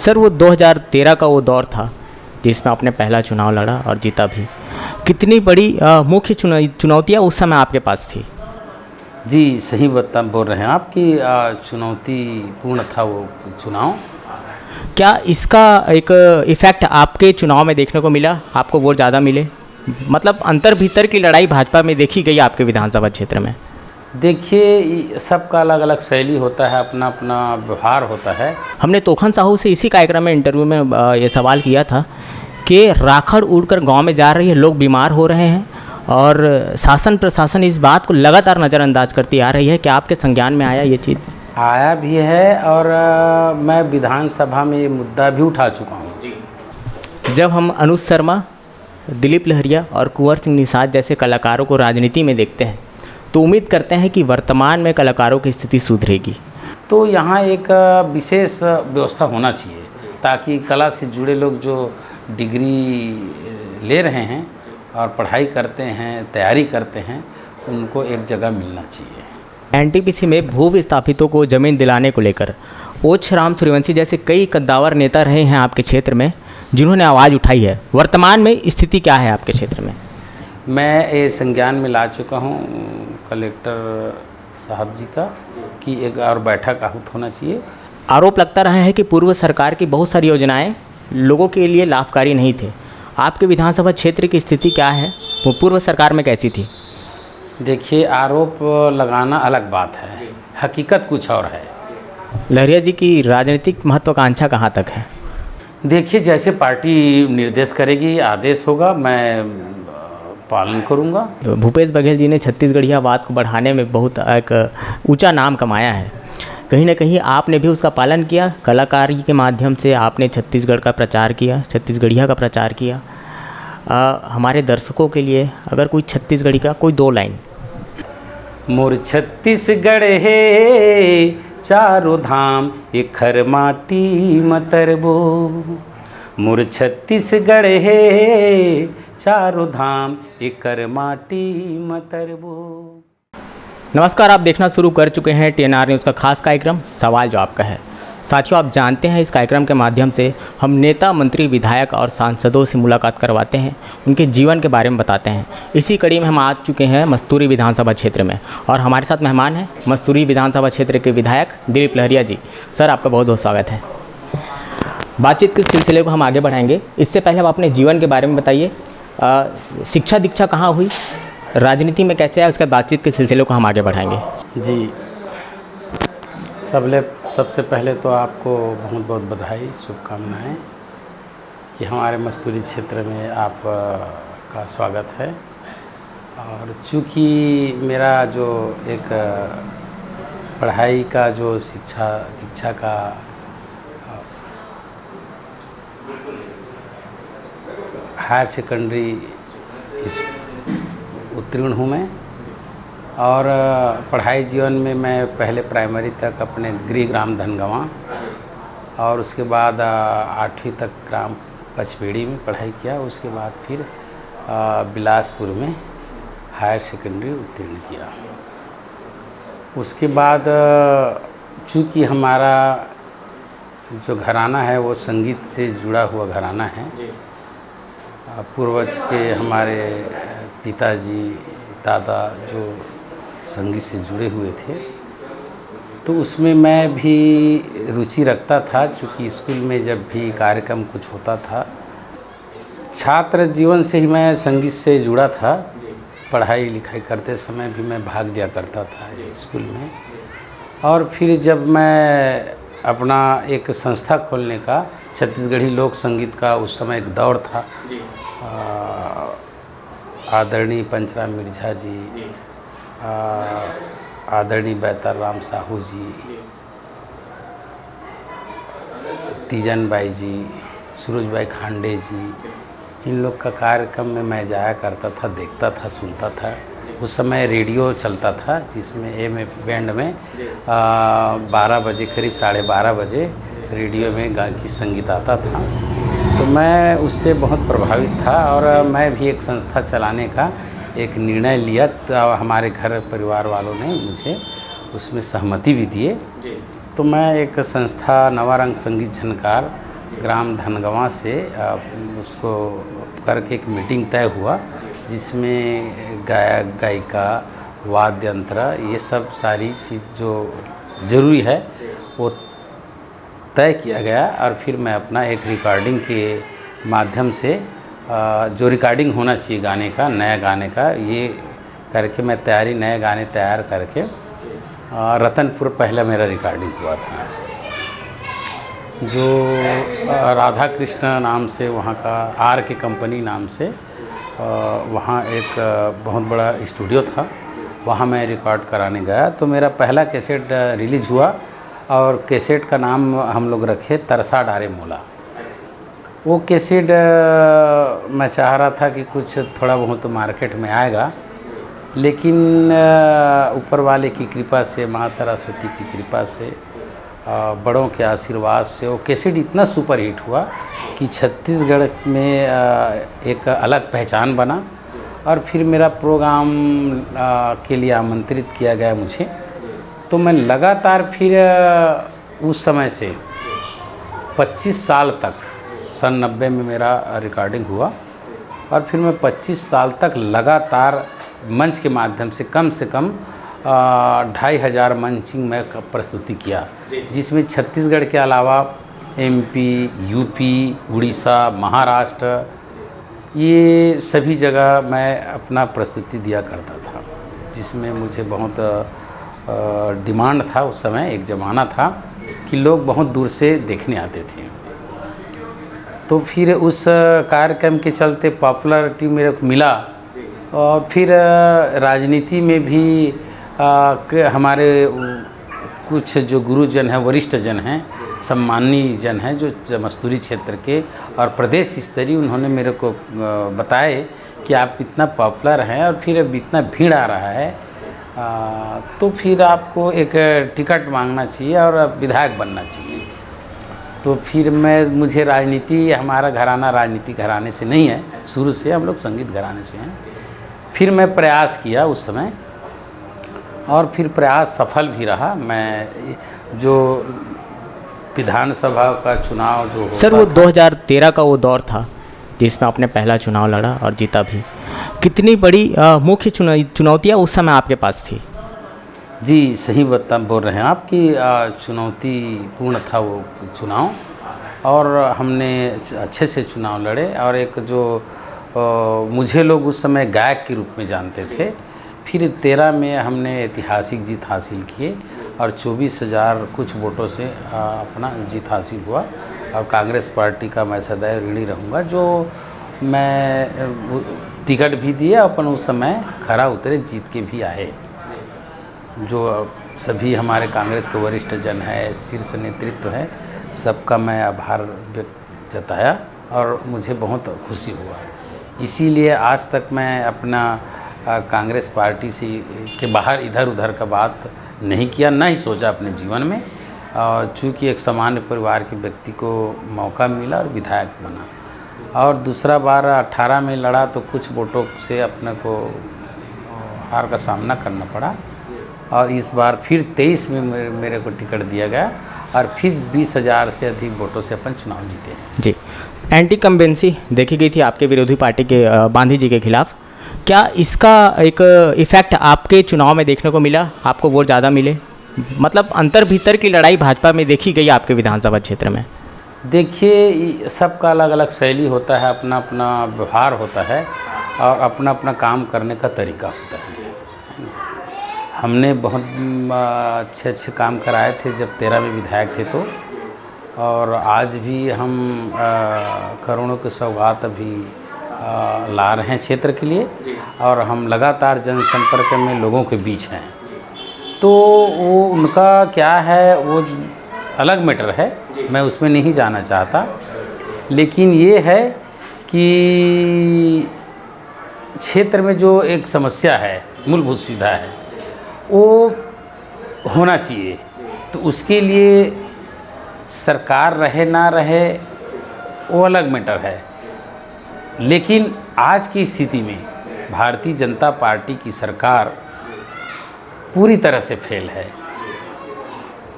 Sir वो 2013 का वो दौर था जिसमें आपने पहला चुनाव लड़ा और जीता भी। कितनी बड़ी मुख्य चुनौतियाँ उस समय आपके पास थी? जी, सही बोल रहे हैं आप कि चुनौतीपूर्ण था वो चुनाव। क्या इसका एक इफ़ेक्ट आपके चुनाव में देखने को मिला? आपको वोट ज़्यादा मिले? मतलब अंतर भीतर की लड़ाई भाजपा में देखी गई आपके विधानसभा क्षेत्र में? देखिए, सबका अलग अलग शैली होता है, अपना अपना व्यवहार होता है। हमने तोखन साहू से इसी कार्यक्रम में इंटरव्यू में ये सवाल किया था कि राखड़ उड़कर गांव में जा रही है, लोग बीमार हो रहे हैं और शासन प्रशासन इस बात को लगातार नज़रअंदाज करती आ रही है। क्या आपके संज्ञान में आया ये चीज़? आया भी है और मैं विधानसभा में ये मुद्दा भी उठा चुका हूँ। जब हम अनुज शर्मा, दिलीप लहरिया और कुंवर सिंह निषाद जैसे कलाकारों को राजनीति में देखते हैं तो उम्मीद करते हैं कि वर्तमान में कलाकारों की स्थिति सुधरेगी। तो यहाँ एक विशेष व्यवस्था होना चाहिए ताकि कला से जुड़े लोग जो डिग्री ले रहे हैं और पढ़ाई करते हैं, तैयारी करते हैं, उनको एक जगह मिलना चाहिए। एनटीपीसी में भू विस्थापितों को ज़मीन दिलाने को लेकर ओछराम सूर्यवंशी जैसे कई कद्दावर नेता रहे हैं आपके क्षेत्र में जिन्होंने आवाज़ उठाई है। वर्तमान में स्थिति क्या है आपके क्षेत्र में? मैं ये संज्ञान में ला चुका हूँ कलेक्टर साहब जी का कि एक और बैठक आहूत होना चाहिए। आरोप लगता रहा है कि पूर्व सरकार की बहुत सारी योजनाएं लोगों के लिए लाभकारी नहीं थे। आपके विधानसभा क्षेत्र की स्थिति क्या है? वो पूर्व सरकार में कैसी थी? देखिए, आरोप लगाना अलग बात है, हकीकत कुछ और है। लहरिया जी की राजनीतिक महत्वाकांक्षा कहाँ तक है? देखिए, जैसे पार्टी निर्देश करेगी, आदेश होगा, मैं पालन करूंगा। भूपेश बघेल जी ने छत्तीसगढ़ियावाद को बढ़ाने में बहुत एक ऊंचा नाम कमाया है। कहीं ना कहीं आपने भी उसका पालन किया। कलाकारी के माध्यम से आपने छत्तीसगढ़ का प्रचार किया, छत्तीसगढ़िया का प्रचार किया। हमारे दर्शकों के लिए अगर कोई छत्तीसगढ़ी का कोई 2 लाइन। मोर छत्तीसगढ़ है चारों धाम एखर माटी मतरबो। मोर छत्तीसगढ़ है चारों धाम एकर माटी मतरबो। नमस्कार, आप देखना शुरू कर चुके हैं TNR न्यूज़ का खास कार्यक्रम सवाल जवाब का है। साथियों, आप जानते हैं इस कार्यक्रम के माध्यम से हम नेता, मंत्री, विधायक और सांसदों से मुलाकात करवाते हैं, उनके जीवन के बारे में बताते हैं। इसी कड़ी में हम आ चुके हैं मस्तूरी विधानसभा क्षेत्र में और हमारे साथ मेहमान हैं मस्तूरी विधानसभा क्षेत्र के विधायक दिलीप लहरिया जी। सर, आपका बहुत बहुत स्वागत है। बातचीत के सिलसिले को हम आगे बढ़ाएंगे। इससे पहले आप अपने जीवन के बारे में बताइए। शिक्षा दीक्षा कहाँ हुई, राजनीति में कैसे आया, उसके बातचीत के सिलसिले को हम आगे बढ़ाएंगे। जी, सबसे पहले तो आपको बहुत बहुत बधाई, शुभकामनाएं कि हमारे मस्तूरी क्षेत्र में आप का स्वागत है। और चूँकि मेरा जो एक पढ़ाई का जो शिक्षा दीक्षा का हायर सेकेंडरी उत्तीर्ण हूँ मैं, और पढ़ाई जीवन में मैं पहले प्राइमरी तक अपने गृह ग्राम धनगंवा और उसके बाद 8वीं तक ग्राम पचपेड़ी में पढ़ाई किया। उसके बाद फिर बिलासपुर में हायर सेकेंडरी उत्तीर्ण किया। उसके बाद चूँकि हमारा जो घराना है वो संगीत से जुड़ा हुआ घराना है। पूर्वज के हमारे पिताजी दादा जो संगीत से जुड़े हुए थे, तो उसमें मैं भी रुचि रखता था। चूँकि स्कूल में जब भी कार्यक्रम कुछ होता था, छात्र जीवन से ही मैं संगीत से जुड़ा था। पढ़ाई लिखाई करते समय भी मैं भाग लिया करता था स्कूल में। और फिर जब मैं अपना एक संस्था खोलने का, छत्तीसगढ़ी लोक संगीत का उस समय एक दौर था, आदरणीय पंचराम मिर्झा जी, आदरणीय बैतर राम साहू जी, तीजन बाई जी, सूरज बाई खांडे जी, इन लोग का कार्यक्रम में मैं जाया करता था, देखता था, सुनता था। उस समय रेडियो चलता था जिसमें AM बैंड में 12 बजे, करीब 12:30 बजे रेडियो में गीत संगीत आता था। तो मैं उससे बहुत प्रभावित था और मैं भी एक संस्था चलाने का एक निर्णय लिया। तो हमारे घर परिवार वालों ने मुझे उसमें सहमति भी दिए। तो मैं एक संस्था नवा रंग संगीत झनकार ग्राम धनगवां से उसको करके एक मीटिंग तय हुआ, जिसमें गायक गायिका वाद्य यंत्र ये सब सारी चीज़ जो ज़रूरी है वो तय किया गया। और फिर मैं अपना एक रिकॉर्डिंग के माध्यम से जो रिकॉर्डिंग होना चाहिए गाने का, नया गाने का, ये करके मैं नए गाने तैयार करके रतनपुर पहला मेरा रिकॉर्डिंग हुआ था, जो राधा कृष्ण नाम से वहाँ का आर के कंपनी नाम से वहाँ एक बहुत बड़ा स्टूडियो था, वहाँ मैं रिकॉर्ड कराने गया। तो मेरा पहला कैसेट रिलीज़ हुआ और कैसेट का नाम हम लोग रखे तरसा डारे मोला। वो कैसेट मैं चाह रहा था कि कुछ थोड़ा बहुत मार्केट में आएगा, लेकिन ऊपर वाले की कृपा से, माँ सरस्वती की कृपा से, बड़ों के आशीर्वाद से वो कैसेट इतना सुपर हिट हुआ कि छत्तीसगढ़ में एक अलग पहचान बना। और फिर मेरा प्रोग्राम के लिए आमंत्रित किया गया मुझे। तो मैं लगातार फिर उस समय से 25 साल तक, सन 90 में मेरा रिकॉर्डिंग हुआ और फिर मैं 25 साल तक लगातार मंच के माध्यम से कम 2500 मंचिंग में प्रस्तुति किया, जिसमें छत्तीसगढ़ के अलावा MP, UP, उड़ीसा, महाराष्ट्र, ये सभी जगह मैं अपना प्रस्तुति दिया करता था, जिसमें मुझे बहुत डिमांड था। उस समय एक ज़माना था कि लोग बहुत दूर से देखने आते थे। तो फिर उस कार्यक्रम के चलते पॉपुलैरिटी मेरे को मिला। और फिर राजनीति में भी हमारे कुछ जो गुरुजन हैं, वरिष्ठ जन हैं, सम्मानीय जन हैं, जो मस्तूरी क्षेत्र के और प्रदेश स्तरीय, उन्होंने मेरे को बताए कि आप इतना पॉपुलर हैं और फिर अब इतना भीड़ आ रहा है, तो फिर आपको एक टिकट मांगना चाहिए और विधायक बनना चाहिए। तो फिर मुझे राजनीति, हमारा घराना राजनीति घराने से नहीं है, शुरू से हम लोग संगीत घराने से हैं। फिर मैं प्रयास किया उस समय और फिर प्रयास सफल भी रहा। मैं जो विधानसभा का चुनाव जो सर, वो 2013 का वो दौर था जिसमें आपने पहला चुनाव लड़ा और जीता भी। कितनी बड़ी मुख्य चुनौतियाँ उस समय आपके पास थी? जी, सही बोल रहे हैं आप कि चुनौतीपूर्ण था वो चुनाव, और हमने अच्छे से चुनाव लड़े। और एक जो मुझे लोग उस समय गायक के रूप में जानते थे। फिर 13 में हमने ऐतिहासिक जीत हासिल किए और 24,000 कुछ वोटों से अपना जीत हासिल हुआ। और कांग्रेस पार्टी का मैं सदैव ऋणी रहूँगा, जो मैं टिकट भी दिए, अपन उस समय खरा उतरे, जीत के भी आए। जो सभी हमारे कांग्रेस के वरिष्ठ जन है, शीर्ष नेतृत्व है, सबका मैं आभार व्यक्त जताया और मुझे बहुत खुशी हुआ। इसीलिए आज तक मैं अपना कांग्रेस पार्टी से के बाहर इधर उधर का बात नहीं किया, ना ही सोचा अपने जीवन में। और चूँकि एक सामान्य परिवार के व्यक्ति को मौका मिला और विधायक बना। और दूसरा बार 18 में लड़ा तो कुछ वोटों से अपने को हार का सामना करना पड़ा। और इस बार फिर 23 में मेरे को टिकट दिया गया और फिर 20,000 से अधिक वोटों से अपन चुनाव जीते। जी, एंटी कम्बेंसी देखी गई थी आपके विरोधी पार्टी के गांधी जी के खिलाफ। क्या इसका एक इफ़ेक्ट आपके चुनाव में देखने को मिला? आपको वोट ज़्यादा मिले? मतलब अंतर भीतर की लड़ाई भाजपा में देखी गई आपके विधानसभा क्षेत्र में? देखिए, सबका अलग अलग शैली होता है, अपना अपना व्यवहार होता है और अपना अपना काम करने का तरीका होता है। हमने बहुत अच्छे काम कराए थे जब 13 में विधायक थे तो, और आज भी हम करोड़ों के सौगात अभी ला रहे हैं क्षेत्र के लिए, और हम लगातार जनसंपर्क में लोगों के बीच हैं। तो वो उनका क्या है, वो अलग मैटर है, मैं उसमें नहीं जाना चाहता। लेकिन ये है कि क्षेत्र में जो एक समस्या है, मूलभूत सुविधा है, वो होना चाहिए। तो उसके लिए सरकार रहे ना रहे वो अलग मैटर है। लेकिन आज की स्थिति में भारतीय जनता पार्टी की सरकार पूरी तरह से फेल है।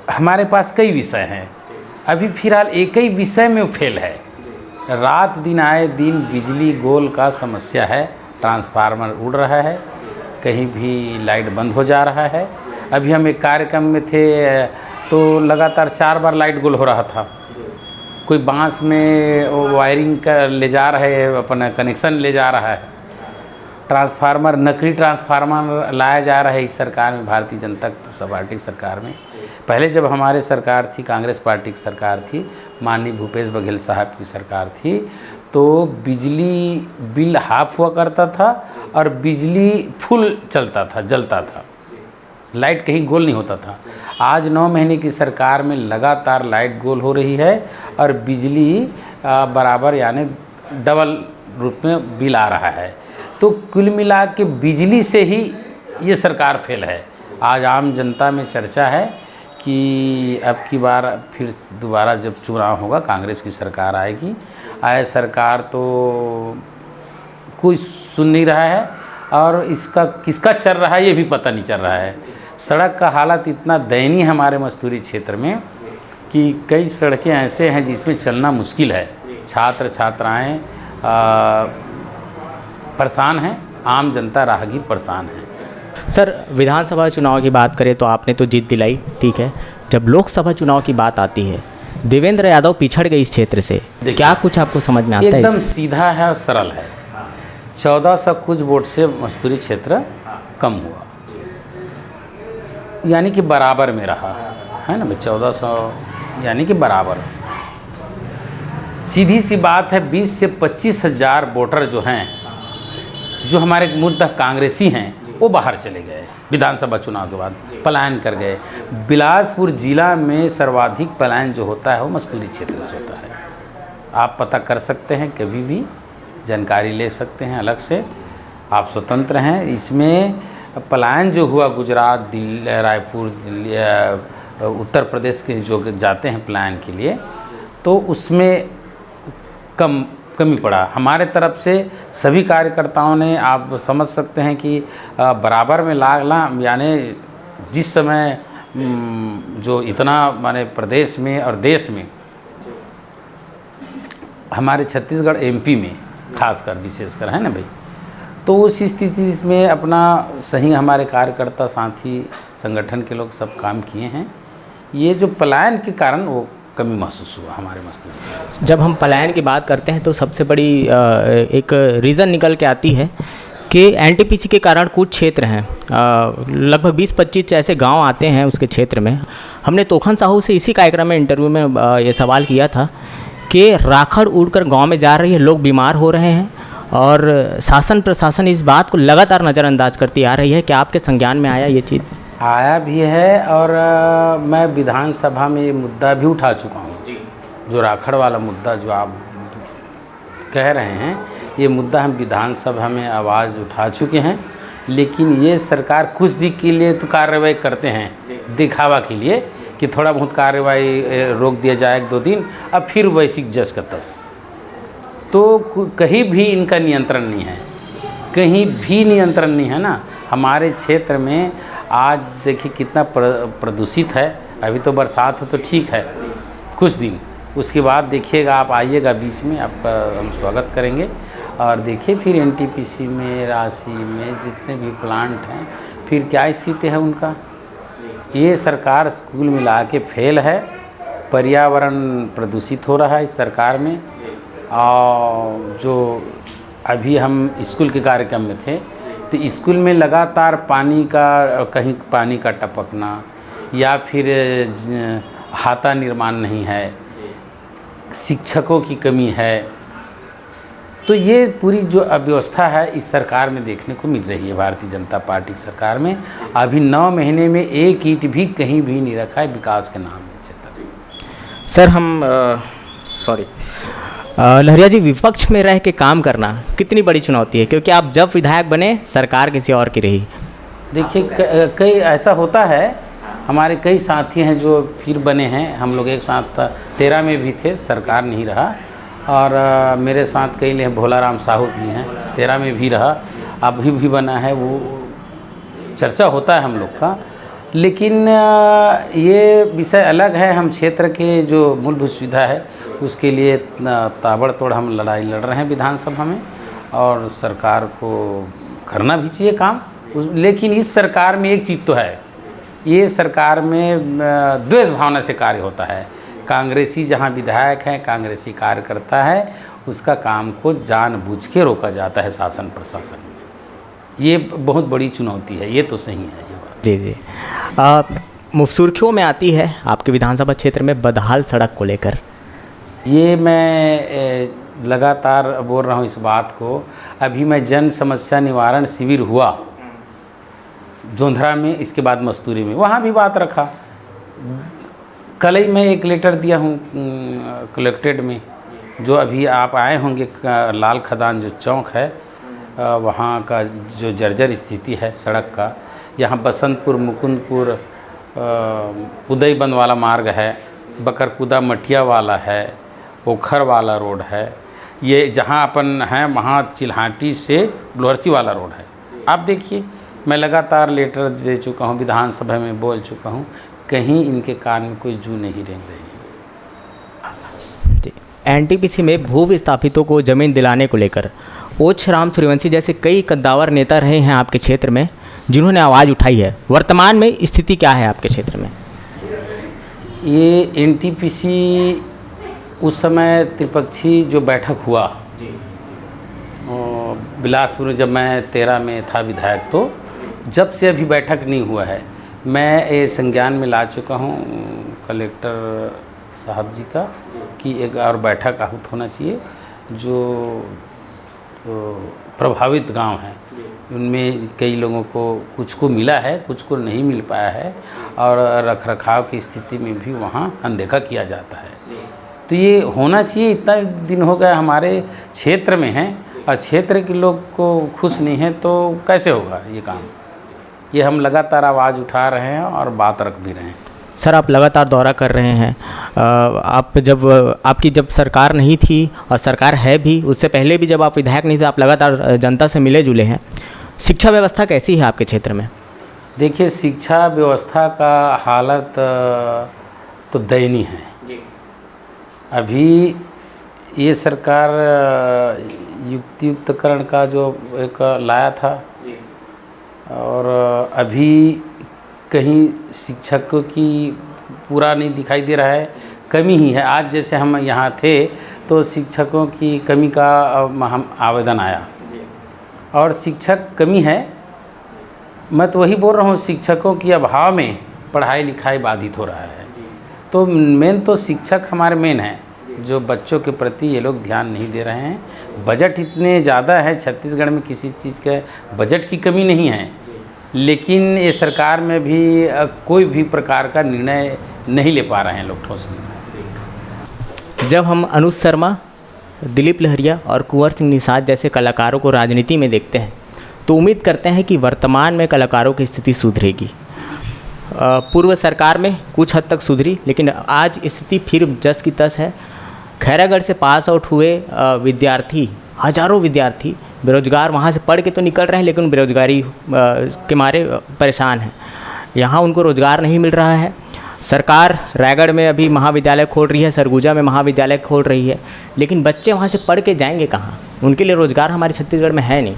हमारे पास कई विषय हैं, अभी फिलहाल एक ही विषय में फेल है। रात दिन आए दिन बिजली गोल का समस्या है, ट्रांसफार्मर उड़ रहा है, कहीं भी लाइट बंद हो जा रहा है। अभी हम एक कार्यक्रम में थे तो लगातार 4 बार लाइट गोल हो रहा था। कोई बांस में वायरिंग कर ले जा रहे हैं, अपना कनेक्शन ले जा रहा है। ट्रांसफार्मर, नकली ट्रांसफार्मर लाया जा रहा है इस सरकार में, भारतीय जनता पार्टी की सरकार में। पहले जब हमारे सरकार थी, कांग्रेस पार्टी की सरकार थी, माननीय भूपेश बघेल साहब की सरकार थी, तो बिजली बिल हाफ हुआ करता था और बिजली फुल चलता था, जलता था, लाइट कहीं गोल नहीं होता था। आज 9 महीने की सरकार में लगातार लाइट गोल हो रही है और बिजली बराबर यानी डबल रूप में बिल आ रहा है। तो कुल मिला के बिजली से ही ये सरकार फेल है। आज आम जनता में चर्चा है कि अब की बार फिर दोबारा जब चुनाव होगा कांग्रेस की सरकार आएगी। आए सरकार तो कोई सुन नहीं रहा है और इसका किसका चल रहा है ये भी पता नहीं चल रहा है। सड़क का हालत इतना दयनीय है हमारे मस्तूरी क्षेत्र में कि कई सड़कें ऐसे हैं जिसमें चलना मुश्किल है। छात्र छात्राएं परेशान हैं, आम जनता राहगीर परेशान है। सर, विधानसभा चुनाव की बात करें तो आपने तो जीत दिलाई, ठीक है। जब लोकसभा चुनाव की बात आती है, देवेंद्र यादव पिछड़ गए इस क्षेत्र से, क्या कुछ आपको समझ में आता है? एकदम सीधा है और सरल है। 1400 कुछ वोट से मस्तूरी क्षेत्र कम हुआ, यानी कि बराबर में रहा है ना भाई। 1400 यानी कि बराबर। सीधी सी बात है, 20 से 25 हज़ार वोटर जो हैं, जो हमारे मूलतः कांग्रेसी हैं, वो बाहर चले गए विधानसभा चुनाव के बाद, पलायन कर गए। बिलासपुर जिला में सर्वाधिक पलायन जो होता है वो मस्तूरी क्षेत्र से होता है। आप पता कर सकते हैं, कभी भी जानकारी ले सकते हैं, अलग से आप स्वतंत्र हैं। इसमें पलायन जो हुआ गुजरात, दिल्ली, रायपुर, दिल्ली, उत्तर प्रदेश के जो जाते हैं पलायन के लिए, तो उसमें कमी पड़ा। हमारे तरफ से सभी कार्यकर्ताओं ने, आप समझ सकते हैं कि बराबर में लागला, यानी जिस समय जो इतना माने प्रदेश में और देश में, हमारे छत्तीसगढ़ एमपी में खासकर विशेषकर है ना भाई, तो उस स्थिति में अपना सही हमारे कार्यकर्ता साथी संगठन के लोग सब काम किए हैं। ये जो पलायन के कारण वो कमी महसूस हुआ हमारे मस्तूरी क्षेत्र। जब हम पलायन की बात करते हैं तो सबसे बड़ी एक रीज़न निकल के आती है कि एनटीपीसी के कारण कुछ क्षेत्र हैं, लगभग 20-25 ऐसे गांव आते हैं उसके क्षेत्र में। हमने तोखन साहू से इसी कार्यक्रम में इंटरव्यू में ये सवाल किया था कि राखड़ उड़कर गांव में जा रही है, लोग बीमार हो रहे हैं और शासन प्रशासन इस बात को लगातार नज़रअंदाज करती आ रही है। क्या आपके संज्ञान में आया ये चीज़? आया भी है और मैं विधानसभा में ये मुद्दा भी उठा चुका हूँ। जो राखड़ वाला मुद्दा जो आप कह रहे हैं, ये मुद्दा हम विधानसभा में आवाज़ उठा चुके हैं। लेकिन ये सरकार कुछ दिन के लिए तो कार्रवाई करते हैं, दिखावा के लिए कि थोड़ा बहुत कार्रवाई रोक दिया जाए 1-2 दिन, अब फिर वैसी जस का तस। तो कहीं भी इनका नियंत्रण नहीं है, कहीं भी नियंत्रण नहीं है ना। हमारे क्षेत्र में आज देखिए कितना प्रदूषित है। अभी तो बरसात है तो ठीक है कुछ दिन, उसके बाद देखिएगा, आप आइएगा बीच में, आपका हम स्वागत करेंगे। और देखिए फिर एनटीपीसी में, राशि में जितने भी प्लांट हैं, फिर क्या स्थिति है उनका। ये सरकार स्कूल मिला के फेल है। पर्यावरण प्रदूषित हो रहा है इस सरकार में। और जो अभी हम स्कूल के कार्यक्रम में थे तो स्कूल में लगातार पानी का, कहीं पानी का टपकना या फिर हाता निर्माण नहीं है, शिक्षकों की कमी है। तो ये पूरी जो अव्यवस्था है इस सरकार में देखने को मिल रही है, भारतीय जनता पार्टी की सरकार में। अभी 9 महीने में एक ईंट भी कहीं भी नहीं रखा है विकास के नाम में क्षेत्र। सर हम लहरिया जी, विपक्ष में रह के काम करना कितनी बड़ी चुनौती है, क्योंकि आप जब विधायक बने सरकार किसी और की रही। देखिए कई ऐसा होता है, हमारे कई साथी हैं जो फिर बने हैं। हम लोग एक साथ 13 में भी थे, सरकार नहीं रहा। और मेरे साथ कई ले भोलाराम साहू भी हैं, 13 में भी रहा, अभी भी बना है। वो चर्चा होता है हम लोग का। लेकिन ये विषय अलग है। हम क्षेत्र के जो मूलभूत सुविधा है उसके लिए ताबड़तोड़ हम लड़ाई लड़ रहे हैं विधानसभा में, और सरकार को करना भी चाहिए काम। लेकिन इस सरकार में एक चीज़ तो है, ये सरकार में द्वेष भावना से कार्य होता है। कांग्रेसी जहाँ विधायक है, कांग्रेसी कार्यकर्ता है, उसका काम को जानबूझ के रोका जाता है शासन प्रशासन में। ये बहुत बड़ी चुनौती है, ये तो सही है ये बात। जी जी। सुर्खियों में आती है आपके विधानसभा क्षेत्र में बदहाल सड़क को लेकर। ये मैं लगातार बोल रहा हूँ इस बात को। अभी मैं जन समस्या निवारण शिविर हुआ जोंधरा में, इसके बाद मस्तूरी में, वहाँ भी बात रखा। कल ही मैं एक लेटर दिया हूँ कलेक्ट्रेट में, जो अभी आप आए होंगे, लाल खदान जो चौक है वहाँ का जो जर्जर स्थिति है सड़क का। यहाँ बसंतपुर, मुकुंदपुर, उदयबंद वाला मार्ग है, बकरकुदा मठिया वाला है, ओखर वाला रोड है, ये जहाँ अपन हैं वहाँ चिल्हाटी से लोहरसी वाला रोड है। आप देखिए, मैं लगातार लेटर दे चुका हूँ, विधानसभा में बोल चुका हूँ, कहीं इनके कान में कोई जू नहीं रेंग रही है। एनटीपीसी में भू विस्थापितों को ज़मीन दिलाने को लेकर ओछ राम सूर्यवंशी जैसे कई कद्दावर नेता रहे हैं आपके क्षेत्र में, जिन्होंने आवाज़ उठाई है। वर्तमान में स्थिति क्या है आपके क्षेत्र में? ये एनटीपीसी उस समय त्रिपक्षीय जो बैठक हुआ बिलासपुर में, जब मैं 13 में था विधायक, तो जब से अभी बैठक नहीं हुआ है। मैं ये संज्ञान में ला चुका हूँ कलेक्टर साहब जी का कि एक और बैठक आहूत होना चाहिए। जो प्रभावित गांव हैं उनमें कई लोगों को, कुछ को मिला है, कुछ को नहीं मिल पाया है, और रखरखाव की स्थिति में भी वहाँ अनदेखा किया जाता है। तो ये होना चाहिए। इतना दिन हो गया हमारे क्षेत्र में हैं और क्षेत्र के लोग को खुश नहीं है, तो कैसे होगा ये काम? ये हम लगातार आवाज़ उठा रहे हैं और बात रख भी रहे हैं। सर, आप लगातार दौरा कर रहे हैं। आपकी जब सरकार नहीं थी और सरकार है भी, उससे पहले भी जब आप विधायक नहीं थे, आप लगातार जनता से मिले जुले हैं। शिक्षा व्यवस्था कैसी है आपके क्षेत्र में? देखिए, शिक्षा व्यवस्था का हालत तो दयनीय है। अभी ये सरकार युक्तियुक्तकरण का जो एक लाया था, और अभी कहीं शिक्षकों की पूरा नहीं दिखाई दे रहा है, कमी ही है। आज जैसे हम यहाँ थे तो शिक्षकों की कमी का हम आवेदन आया, और शिक्षक कमी है। मैं तो वही बोल रहा हूँ, शिक्षकों की अभाव में पढ़ाई लिखाई बाधित हो रहा है। तो मेन तो शिक्षक हमारे मेन हैं, जो बच्चों के प्रति ये लोग ध्यान नहीं दे रहे हैं। बजट इतने ज़्यादा है छत्तीसगढ़ में, किसी चीज़ के बजट की कमी नहीं है, लेकिन ये सरकार में भी कोई भी प्रकार का निर्णय नहीं ले पा रहे हैं लोग, ठोस निर्णय। जब हम अनुज शर्मा, दिलीप लहरिया और कुंवर सिंह निषाद जैसे कलाकारों को राजनीति में देखते हैं, तो उम्मीद करते हैं कि वर्तमान में कलाकारों की स्थिति सुधरेगी। पूर्व सरकार में कुछ हद तक सुधरी, लेकिन आज स्थिति फिर जस की तस है। खैरागढ़ से पास आउट हुए विद्यार्थी, हज़ारों विद्यार्थी बेरोजगार वहाँ से पढ़ के तो निकल रहे हैं, लेकिन बेरोजगारी के मारे परेशान हैं। यहाँ उनको रोज़गार नहीं मिल रहा है। सरकार रायगढ़ में अभी महाविद्यालय खोल रही है, सरगुजा में महाविद्यालय खोल रही है, लेकिन बच्चे वहाँ से पढ़ के जाएंगे कहाँ? उनके लिए रोज़गार हमारे छत्तीसगढ़ में है नहीं।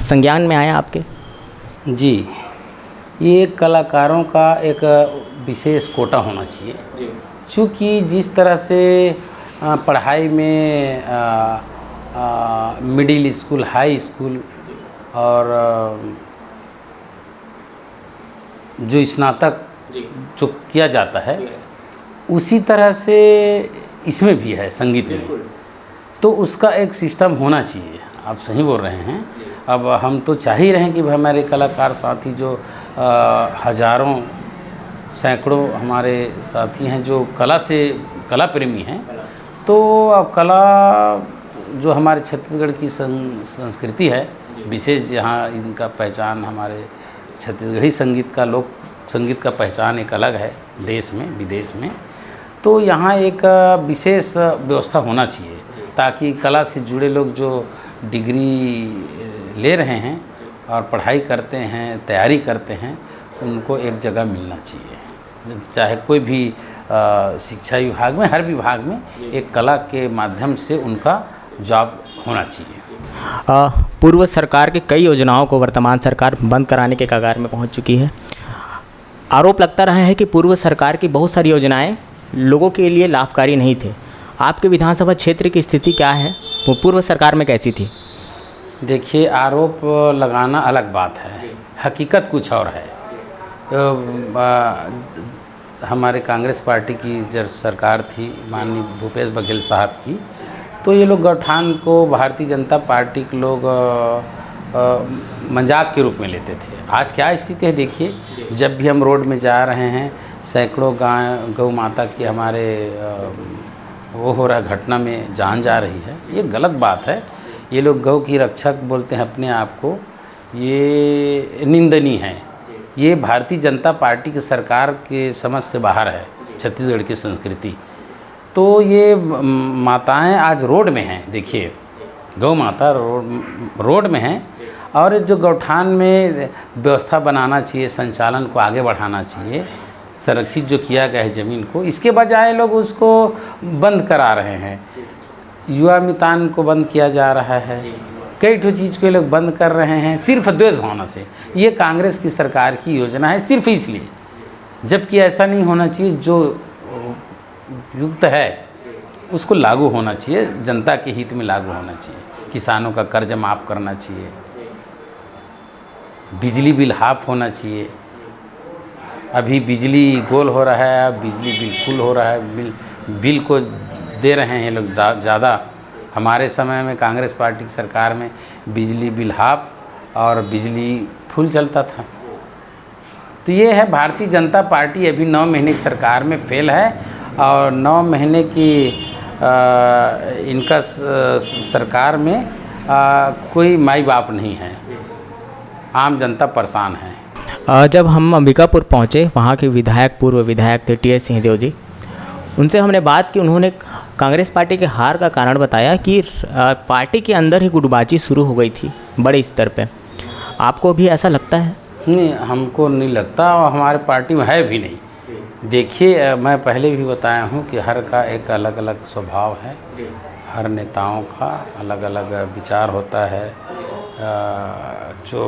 संज्ञान में आया आपके? जी, ये कलाकारों का एक विशेष कोटा होना चाहिए। चूँकि जिस तरह से पढ़ाई में मिडिल स्कूल, हाई स्कूल और जो स्नातक जो किया जाता है, उसी तरह से इसमें भी है संगीत में। तो उसका एक सिस्टम होना चाहिए। आप सही बोल रहे हैं। अब हम तो चाह ही रहे हैं कि हमारे कलाकार साथी जो हज़ारों सैकड़ों हमारे साथी हैं जो कला प्रेमी हैं, तो अब कला जो हमारे छत्तीसगढ़ की संस्कृति है, विशेष यहाँ इनका पहचान, हमारे छत्तीसगढ़ी संगीत का, लोक संगीत का पहचान एक अलग है देश में विदेश में। तो यहाँ एक विशेष व्यवस्था होना चाहिए, ताकि कला से जुड़े लोग जो डिग्री ले रहे हैं और पढ़ाई करते हैं, तैयारी करते हैं, उनको एक जगह मिलना चाहिए। चाहे कोई भी शिक्षा विभाग में, हर विभाग में एक कला के माध्यम से उनका जॉब होना चाहिए। पूर्व सरकार की कई योजनाओं को वर्तमान सरकार बंद कराने के कगार में पहुंच चुकी है। आरोप लगता रहा है कि पूर्व सरकार की बहुत सारी योजनाएं लोगों के लिए लाभकारी नहीं थे। आपके विधानसभा क्षेत्र की स्थिति क्या है, वो पूर्व सरकार में कैसी थी? देखिए, आरोप लगाना अलग बात है, हकीकत कुछ और है। हमारे कांग्रेस पार्टी की जब सरकार थी माननीय भूपेश बघेल साहब की, तो ये लोग गौठान को भारतीय जनता पार्टी के लोग मजाक के रूप में लेते थे। आज क्या स्थिति है देखिए, जब भी हम रोड में जा रहे हैं, सैकड़ों गौ माता की हमारे वो हो रहा घटना में जान जा रही है। ये गलत बात है। ये लोग गौ की रक्षक बोलते हैं अपने आप को, ये निंदनीय है। ये भारतीय जनता पार्टी की सरकार के समझ से बाहर है छत्तीसगढ़ की संस्कृति। तो ये माताएं आज रोड में हैं। देखिए, गौ माता रोड में हैं, और जो गौठान में व्यवस्था बनाना चाहिए, संचालन को आगे बढ़ाना चाहिए, संरक्षित जो किया गया है ज़मीन को, इसके बजाय लोग उसको बंद करा रहे हैं। युवा मितान को बंद किया जा रहा है, कई ठो चीज़ को लोग बंद कर रहे हैं सिर्फ द्वेष भावना से। ये कांग्रेस की सरकार की योजना है सिर्फ इसलिए, जबकि ऐसा नहीं होना चाहिए। जो युक्त है उसको लागू होना चाहिए, जनता के हित में लागू होना चाहिए। किसानों का कर्ज माफ़ करना चाहिए, बिजली बिल हाफ होना चाहिए। अभी बिजली गोल हो रहा है, अब बिजली बिल फुल हो रहा है। बिल को दे रहे हैं लोग ज़्यादा। हमारे समय में कांग्रेस पार्टी की सरकार में बिजली बिल हाफ और बिजली फुल चलता था। तो ये है, भारतीय जनता पार्टी अभी 9 महीने की सरकार में फेल है, और 9 महीने की इनका सरकार में कोई माई बाप नहीं है। आम जनता परेशान है। जब हम अंबिकापुर पहुंचे, वहां के विधायक, पूर्व विधायक थे टी.एस. सिंहदेव जी, उनसे हमने बात की। उन्होंने कांग्रेस पार्टी के हार का कारण बताया कि पार्टी के अंदर ही गुटबाजी शुरू हो गई थी बड़े स्तर पे। आपको भी ऐसा लगता है? नहीं, हमको नहीं लगता, और हमारे पार्टी में है भी नहीं। देखिए, मैं पहले भी बताया हूँ कि हर का एक अलग अलग स्वभाव है, हर नेताओं का अलग अलग विचार होता है। जो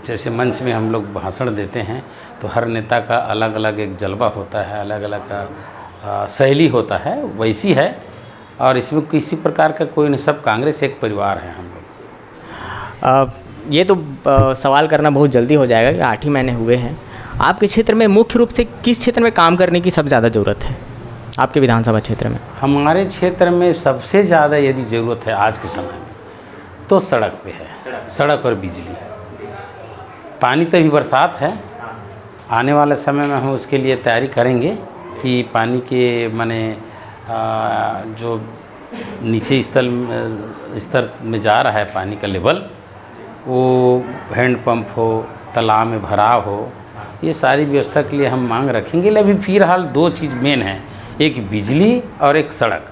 जैसे मंच में हम लोग भाषण देते हैं, तो हर नेता का अलग अलग एक जलवा होता है, अलग अलग शैली होता है, वैसी है। और इसमें किसी प्रकार का कोई नहीं, सब कांग्रेस एक परिवार है हम लोग। ये तो सवाल करना बहुत जल्दी हो जाएगा कि 8 ही महीने हुए हैं। आपके क्षेत्र में मुख्य रूप से किस क्षेत्र में काम करने की सबसे ज़्यादा ज़रूरत है आपके विधानसभा क्षेत्र में? हमारे क्षेत्र में सबसे ज़्यादा यदि ज़रूरत है आज के समय में, तो सड़क पे है। सड़क और बिजली। पानी तो अभी बरसात है, आने वाले समय में हम उसके लिए तैयारी करेंगे कि पानी के माने जो नीचे स्तर में जा रहा है पानी का लेवल, वो हैंडपम्प हो, तालाब में भराव हो, ये सारी व्यवस्था के लिए हम मांग रखेंगे। लेकिन अभी फिलहाल 2 चीज़ मेन हैं, एक बिजली और एक सड़क।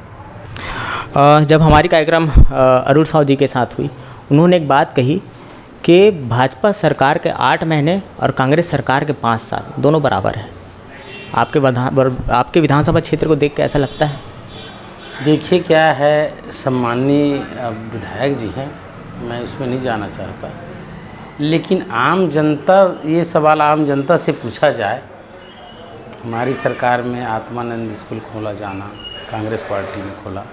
जब हमारी कार्यक्रम अरुण साहू जी के साथ हुई, उन्होंने एक बात कही कि भाजपा सरकार के 8 महीने और कांग्रेस सरकार के 5 साल दोनों बराबर है। आपके विधानसभा क्षेत्र को देख के ऐसा लगता है? देखिए, क्या है, सम्माननीय विधायक जी हैं, मैं उसमें नहीं जाना चाहता, लेकिन आम जनता, ये सवाल आम जनता से पूछा जाए। हमारी सरकार में आत्मानंद स्कूल खोला जाना, कांग्रेस पार्टी ने खोला।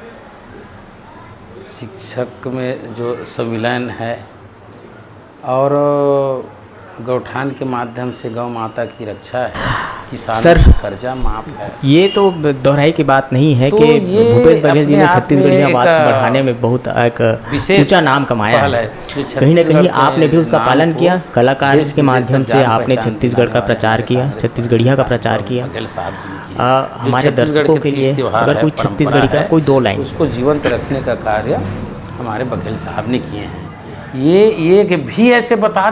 शिक्षक में जो संविलियन है, और गौठान के माध्यम से गौ माता की रक्षा है, किसानों का कर्जा माफ है। ये तो दोहराई की बात नहीं है तो कि भूपेश बघेल जी ने छत्तीसगढ़िया बात बढ़ाने में बहुत एक ऊंचा नाम कमाया है। कहीं ना कहीं आपने भी उसका पालन किया, कलाकार के माध्यम से आपने छत्तीसगढ़ का प्रचार किया, छत्तीसगढ़िया का प्रचार किया। हमारे दर्शकों के लिए अगर कोई छत्तीसगढ़ी का कोई 2 लाइन, उसको जीवंत रखने का कार्य हमारे बघेल साहब ने किए हैं। ये कि भी ऐसे बता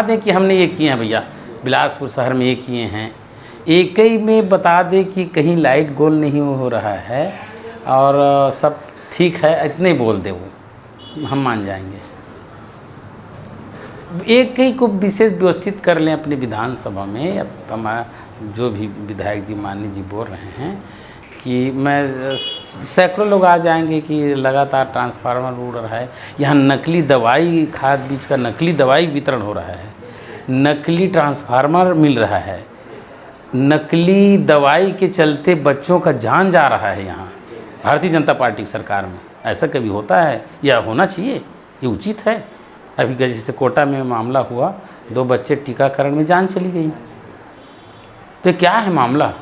दें कि हमने ये किए हैं भैया, बिलासपुर शहर में ये किए हैं, एक ही में बता दें कि कहीं लाइट गोल नहीं हो रहा है और सब ठीक है, इतने बोल दे, वो हम मान जाएंगे। एक ही को विशेष व्यवस्थित कर लें अपनी विधानसभा में। अब हमारा जो भी विधायक जी माननीय जी बोल रहे हैं कि मैं सैकड़ों लोग आ जाएंगे कि लगातार ट्रांसफार्मर उड़ रहा है, यहाँ नकली दवाई, खाद बीज का नकली दवाई वितरण हो रहा है, नकली ट्रांसफार्मर मिल रहा है, नकली दवाई के चलते बच्चों का जान जा रहा है यहाँ भारतीय जनता पार्टी की सरकार में। ऐसा कभी होता है या होना चाहिए? ये उचित है? अभी जैसे कोटा में मामला हुआ, 2 बच्चे टीकाकरण में जान चली गई। तो क्या है मामला?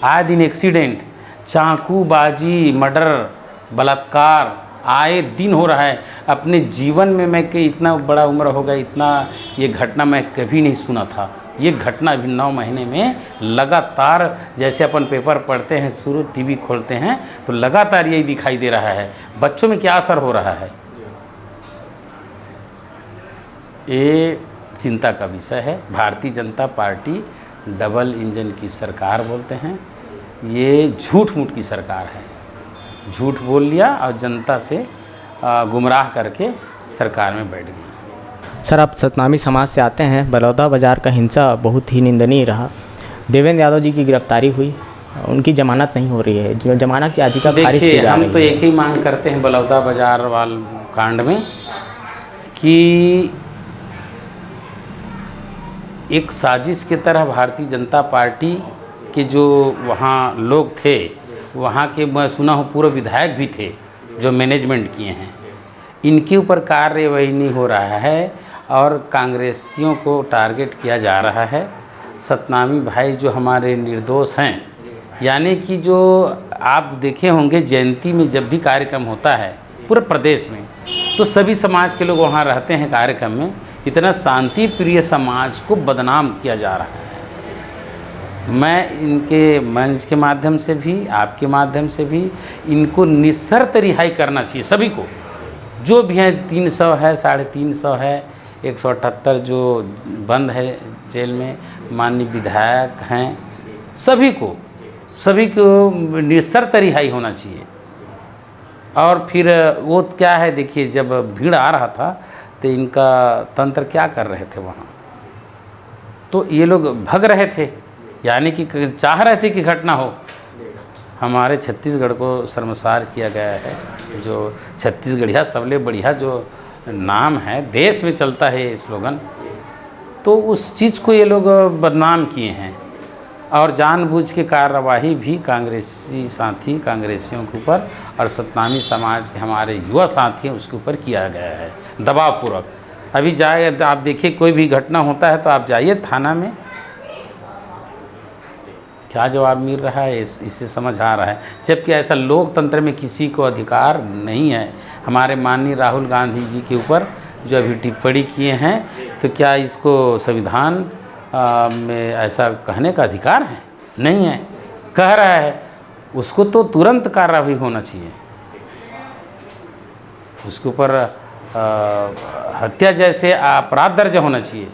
आए दिन एक्सीडेंट, चाकूबाजी, मर्डर, बलात्कार आए दिन हो रहा है। अपने जीवन में मैं कि इतना बड़ा उम्र हो गया, इतना ये घटना मैं कभी नहीं सुना था। ये घटना अभी 9 महीने में लगातार, जैसे अपन पेपर पढ़ते हैं, शुरू टीवी खोलते हैं तो लगातार यही दिखाई दे रहा है। बच्चों में क्या असर हो रहा है, ये चिंता का विषय है। Bharatiya Janata party double engine की सरकार बोलते हैं, ये झूठ मूठ की सरकार है। झूठ बोल लिया और जनता से गुमराह करके सरकार में बैठ गई। सर, आप सतनामी समाज से आते हैं। बलौदा बाज़ार का हिंसा बहुत ही निंदनीय रहा। देवेंद्र यादव जी की गिरफ्तारी हुई, उनकी जमानत नहीं हो रही है, जो जमानत की याचिका खारिज की जा रही है। हम तो एक ही मांग करते हैं बलौदा बाज़ार वाल कांड में कि एक साजिश की तरह भारतीय जनता पार्टी के जो वहाँ लोग थे, वहाँ के मैं सुना हूँ पूर्व विधायक भी थे जो मैनेजमेंट किए हैं, इनके ऊपर कार्यवाही नहीं हो रहा है और कांग्रेसियों को टारगेट किया जा रहा है। सतनामी भाई जो हमारे निर्दोष हैं, यानी कि जो आप देखे होंगे जयंती में जब भी कार्यक्रम होता है पूरे प्रदेश में, तो सभी समाज के लोग वहाँ रहते हैं कार्यक्रम में। इतना शांति प्रिय समाज को बदनाम किया जा रहा है। मैं इनके मंच के माध्यम से भी, आपके माध्यम से भी, इनको निशर्त रिहाई करना चाहिए सभी को, जो भी हैं। 300 है, 350 है, 178 जो बंद है जेल में, माननीय विधायक हैं, सभी को निशर्त रिहाई होना चाहिए। और फिर वो क्या है, देखिए जब भीड़ आ रहा था तो इनका तंत्र क्या कर रहे थे वहाँ, तो ये लोग भग रहे थे, यानी कि चाह रहे थे कि घटना हो। हमारे छत्तीसगढ़ को शर्मसार किया गया है। जो छत्तीसगढ़िया सबले बढ़िया जो नाम है, देश में चलता है ये स्लोगन, तो उस चीज़ को ये लोग बदनाम किए हैं। और जानबूझ के कार्रवाई भी कांग्रेसी साथी, कांग्रेसियों के ऊपर और सतनामी समाज के हमारे युवा साथी हैं उसके ऊपर किया गया है दबावपूर्वक। अभी जाए आप देखिए, कोई भी घटना होता है तो आप जाइए थाना में, क्या जवाब मिल रहा है इससे समझ आ रहा है। जबकि ऐसा लोकतंत्र में किसी को अधिकार नहीं है। हमारे माननीय राहुल गांधी जी के ऊपर जो अभी टिप्पणी किए हैं, तो क्या इसको संविधान में ऐसा कहने का अधिकार है? नहीं है। कह रहा है उसको तो तुरंत कार्रवाई होना चाहिए, उसके ऊपर हत्या जैसे अपराध दर्ज होना चाहिए।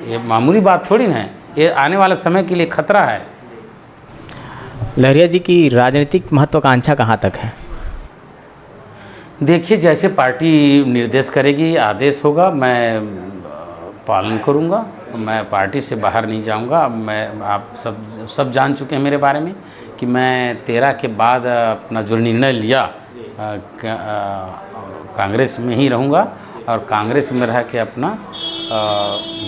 ये मामूली बात थोड़ी ना है, ये आने वाले समय के लिए खतरा है। लहरिया जी की राजनीतिक महत्वाकांक्षा कहाँ तक है? देखिए, जैसे पार्टी निर्देश करेगी, आदेश होगा, मैं पालन करूँगा। मैं पार्टी से बाहर नहीं जाऊँगा। मैं आप सब जान चुके हैं मेरे बारे में कि मैं 13 के बाद अपना जो निर्णय लिया, कांग्रेस में ही रहूँगा और कांग्रेस में रह के अपना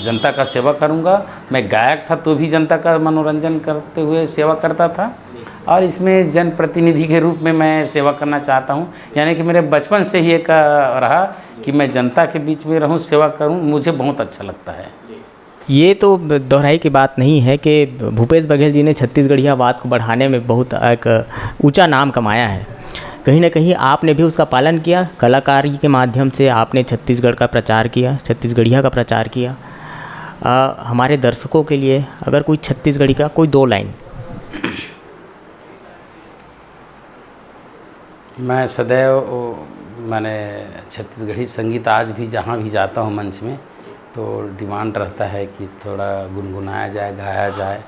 जनता का सेवा करूँगा। मैं गायक था तो भी जनता का मनोरंजन करते हुए सेवा करता था, और इसमें जनप्रतिनिधि के रूप में मैं सेवा करना चाहता हूँ। यानी कि मेरे बचपन से ही एक रहा कि मैं जनता के बीच में रहूँ, सेवा करूँ, मुझे बहुत अच्छा लगता है। ये तो दोहराई की बात नहीं है कि भूपेश बघेल जी ने छत्तीसगढ़ियावाद को बढ़ाने में बहुत एक ऊंचा नाम कमाया है। कहीं ना कहीं आपने भी उसका पालन किया, कलाकारी के माध्यम से आपने छत्तीसगढ़ का प्रचार किया, छत्तीसगढ़िया का प्रचार किया। हमारे दर्शकों के लिए अगर कोई छत्तीसगढ़ी का कोई 2 लाइन। मैं सदैव मैंने छत्तीसगढ़ी संगीत आज भी जहाँ भी जाता हूँ मंच में, तो डिमांड रहता है कि थोड़ा गुनगुनाया जाए, गाया जाए।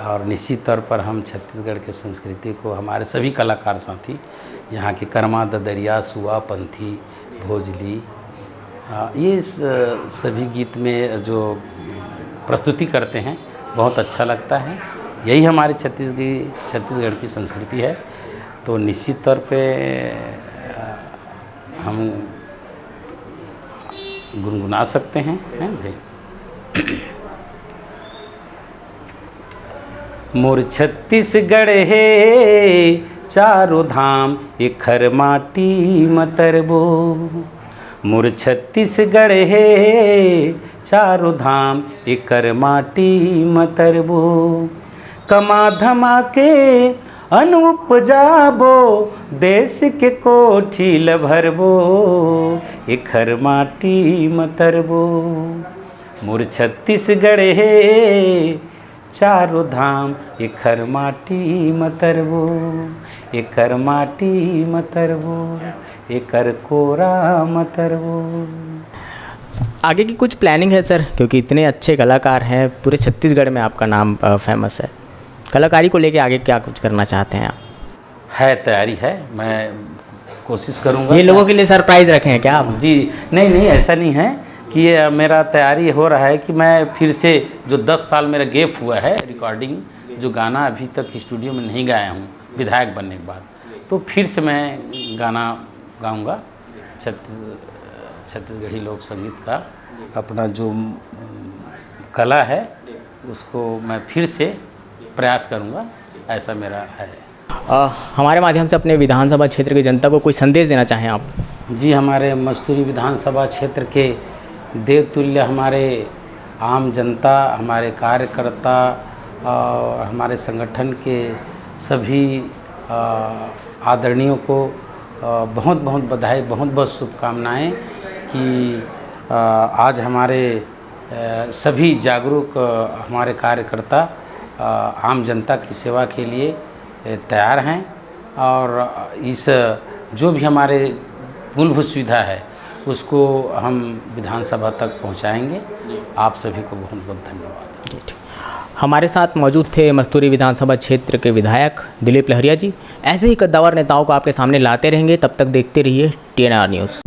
और निश्चित तौर पर हम छत्तीसगढ़ के संस्कृति को, हमारे सभी कलाकार साथी, यहाँ के कर्मा, ददरिया, सुआ, पंथी, भोजली ये सभी गीत में जो प्रस्तुति करते हैं बहुत अच्छा लगता है। यही हमारे छत्तीसगढ़ की संस्कृति है। तो निश्चित तौर पे हम गुनगुना सकते हैं भाई। मोर छत्तीसगढ़ है चारों धाम एखर माटी मतरबो। मोर छत्तीसगढ़ है चारों धाम एकर माटी मतरबो। कमा धमा के अनूप जाबो देश के कोठी ल भरबो एखर माटी मतरबो। मोर छत्तीसगढ़ है चारों धाम एखर माटी मतरबो। एकर माटी मतरबो एकर कोरा मतरबो। आगे की कुछ प्लानिंग है सर, क्योंकि इतने अच्छे कलाकार हैं, पूरे छत्तीसगढ़ में आपका नाम फेमस है, कलाकारी को लेके आगे क्या कुछ करना चाहते हैं आप? है, तैयारी है, मैं कोशिश करूँगा। ये लोगों के लिए सरप्राइज़ रखे हैं क्या आप? जी नहीं, ऐसा नहीं है कि ये मेरा तैयारी हो रहा है कि मैं फिर से जो 10 साल मेरा गैप हुआ है रिकॉर्डिंग, जो गाना अभी तक स्टूडियो में नहीं गाया हूँ विधायक बनने के बाद, तो फिर से मैं गाना गाऊँगा। छत्तीसगढ़ी लोक संगीत का अपना जो कला है उसको मैं फिर से प्रयास करूँगा, ऐसा मेरा है। हमारे माध्यम से अपने विधानसभा क्षेत्र की जनता को कोई संदेश देना चाहें आप? जी, हमारे मस्तूरी विधानसभा क्षेत्र के देवतुल्य हमारे आम जनता, हमारे कार्यकर्ता और हमारे संगठन के सभी आदरणीयों को बहुत बहुत बधाई, बहुत बहुत शुभकामनाएं कि आज हमारे सभी जागरूक हमारे कार्यकर्ता आम जनता की सेवा के लिए तैयार हैं और इस जो भी हमारे मूलभूत सुविधा है उसको हम विधानसभा तक पहुंचाएंगे। आप सभी को बहुत बहुत धन्यवाद। हमारे साथ मौजूद थे मस्तूरी विधानसभा क्षेत्र के विधायक दिलीप लहरिया जी। ऐसे ही कद्दावर नेताओं को आपके सामने लाते रहेंगे, तब तक देखते रहिए TNR न्यूज़।